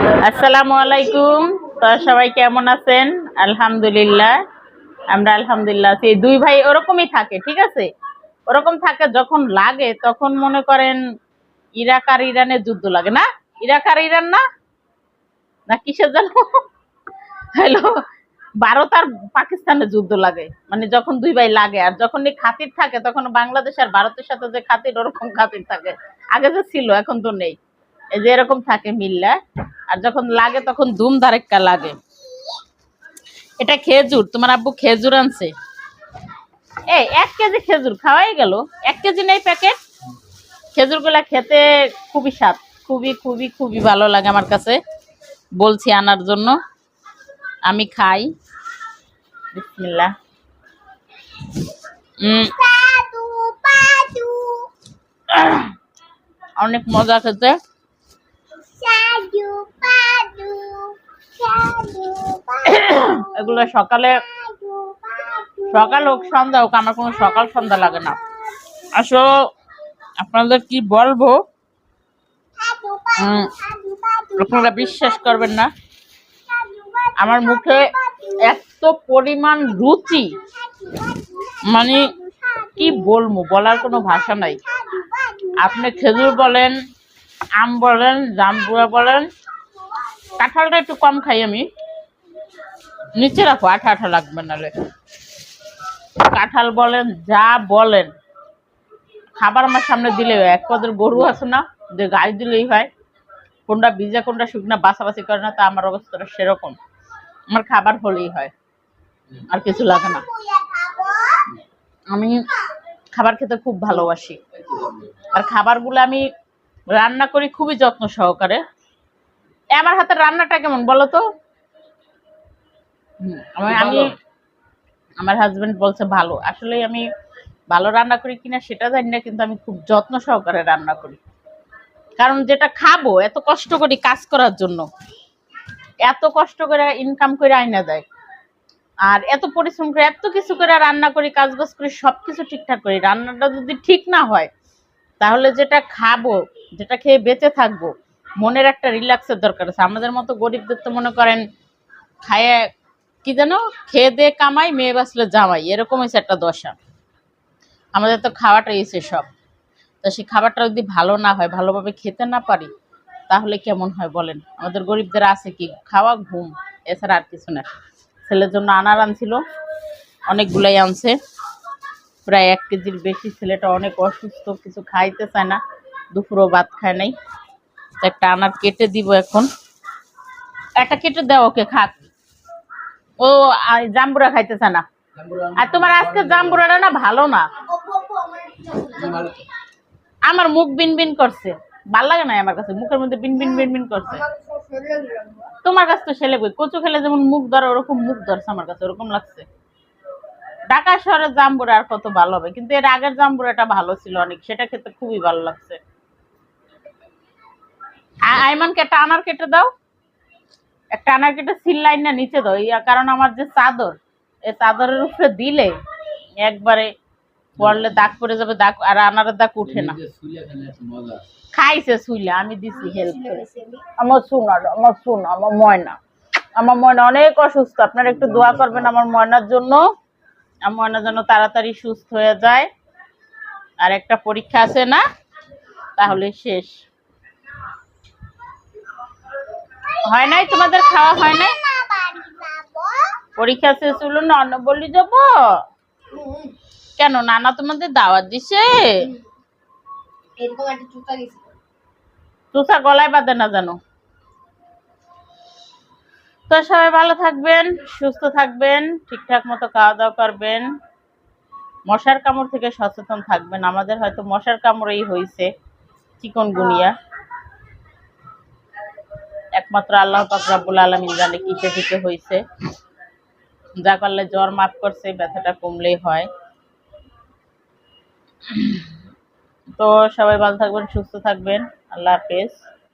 আসসালামু আলাইকুম। তো সবাই কেমন আছেন? আলহামদুলিল্লাহ, আমরা আলহামদুলিল্লাহ আছি। দুই ভাই ওরকমই থাকে, ঠিক আছে, ওরকম থাকে। যখন লাগে তখন মনে করেন ইরাক আর ইরানের যুদ্ধ লাগে না, ইরাক আর ইরান না, না কিসের জানো, হ্যালো, ভারত আর পাকিস্তানের যুদ্ধ লাগে। মানে যখন দুই ভাই লাগে, আর যখন এই খাতির থাকে তখন বাংলাদেশ আর ভারতের সাথে যে খাতির, ওরকম খাতির থাকে। আগে যে ছিল এখন তো নেই, এই যে এরকম থাকে মিল্লা। আর যখন লাগে তখন ধুম ধারেক্কা লাগে। এটা খেজুর, তোমার আব্বু খেজুর আনছে। এই 1 কেজি খেজুর খাওয়াই গেল, 1 কেজি নেই প্যাকেট। খেজুর গুলা খেতে খুবই স্বাদ, খুবই খুবই খুবই ভালো লাগে আমার কাছে। বলছি আনার জন্য, আমি খাই। বিসমিল্লাহ। অনেক মজা খেতে। এগুলো সকালে, সকাল হোক সন্ধ্যা হোক, আমার কোনো সকাল সন্ধ্যা লাগে না। আসলে আপনাদের কি বলবো, আপনারা বিশ্বাস করবেন না, আমার মুখে এত পরিমাণ রুচি, মানে কি বলবো, বলার কোনো ভাষা নাই। আপনি খেজুর বলেন, আম বলেন, জামবুড়া বলেন, কাঁঠালটা একটু কম খাই আমি, নিচে রাখো, আঠা আঠা লাগবে নালে। কাঁঠাল বলেন, যা বলেন, খাবার আমার সামনে দিলে, এক পদের গরু আছে না, যে গাছ দিলেই হয়, কোনটা ভিজা কোনটা শুকনা বাছাবাছি করে না, তা আমার অবস্থাটা সেরকম। আমার খাবার হলেই হয়, আর কিছু লাগে না। আমি খাবার খেতে খুব ভালোবাসি, আর খাবারগুলো আমি রান্না করি খুবই যত্ন সহকারে। আমার হাতের রান্নাটা কেমন বলো তো? আমি আমার হাজবেন্ড বলছে ভালো। আসলে আমি ভালো রান্না করি কিনা সেটা জানি না, কিন্তু আমি খুব যত্ন সহকারে রান্না করি। কারণ যেটা খাবো, এত কষ্ট করি কাজ করার জন্য, এত কষ্ট করে ইনকাম করে আইনা দেয়, আর এত পরিশ্রম করে এত কিছু করে রান্না করি, কাজ বাজ করি, সবকিছু ঠিকঠাক করি। রান্নাটা যদি ঠিক না হয়, তাহলে যেটা খাবো, যেটা খেয়ে বেঁচে থাকবো, মনের একটা রিল্যাক্সের দরকার আছে। আমাদের মতো গরিবদের তো মনে করেন খায়, কি যেন, খেয়ে দিয়ে কামাই, মেয়ে বাঁচলে জামাই, এরকম হয়েছে একটা দশা। আমাদের তো খাওয়াটা এসে সব। তো সেই খাবারটা যদি ভালো না হয়, ভালোভাবে খেতে না পারি, তাহলে কেমন হয় বলেন? আমাদের গরিবদের আছে কি, খাওয়া ঘুম, এছাড়া আর কিছু না। ছেলের জন্য আনার আনছিল, অনেকগুলাই আনছে, প্রায় 1 কেজির বেশি। ছেলেটা অনেক অসুস্থ, কিছু খাইতে চায় না, দুপুরও ভাত খায় নাই। একটা আনার কেটে দিব এখন, একটা কেটে দাও ওকে, খাক। ও জাম্বুরা খাইতে চায় না। আর তোমার আজকে জাম্বুরাটা না ভালো না, আমার মুখ বিন বিন করছে, ভাল লাগে না আমার কাছে, মুখের মধ্যে বিন বিন বিন বিন করছে। তোমার কাছে তো ছেলে কই, কচু খেলে যেমন মুখ ধরে, ওরকম মুখ ধরছে আমার কাছে, ওরকম লাগছে। ঢাকা শহরের জাম্বুরা আর কত ভালো হবে, কিন্তু এর আগের জাম্বুরাটা ভালো ছিল অনেক, সেটা খেতে খুবই ভালো লাগছে। আইমানকে একটা আনার কেটে দাও, একটা আনার কেটে সিল লাইন না নিচে দাও, কারণ আমার যে চাদর, এই চাদরের উপরে দিলে একবারে পড়লে দাগ পড়ে যাবে, দাগ, আর আনারের দাগ উঠে না। খাইছে শুইলে, আমি দিছি হেল্প করে। আমার সোনা, আমার সোনা, আমার ময়না, আমার ময়না অনেক অসুস্থ। আপনারা একটু দোয়া করবেন আমার ময়নার জন্য, আমার ময়না যেন তাড়াতাড়ি সুস্থ হয়ে যায়। আর একটা পরীক্ষা আছে না, তাহলে শেষ। হয় নাই তোমাদের খাওয়া হয় নাই? পরীক্ষা শেষ হলো না, অন্য বলি যাব কেন? নানা তোমাদের দাওয়াত দিছে? চুষা গলায় বাঁধে না জানো। তো সবাই ভালো থাকবেন, সুস্থ থাকবেন, ঠিকঠাক মতো খাওয়া দাওয়া করবেন, মশার কামড় থেকে সচেতন থাকবেন। আমাদের হয়তো মশার কামড়েই হয়েছে চিকনগুনিয়া, একমাত্র আল্লাহ পাক রব্বুল আলামিন জানে কিসে থেকে হয়েছে। যা করলে জ্বর মাফ করছে, ব্যথাটা কমলেই হয়। তো সবাই ভালো থাকবেন, সুস্থ থাকবেন, আল্লাহ হাফেজ।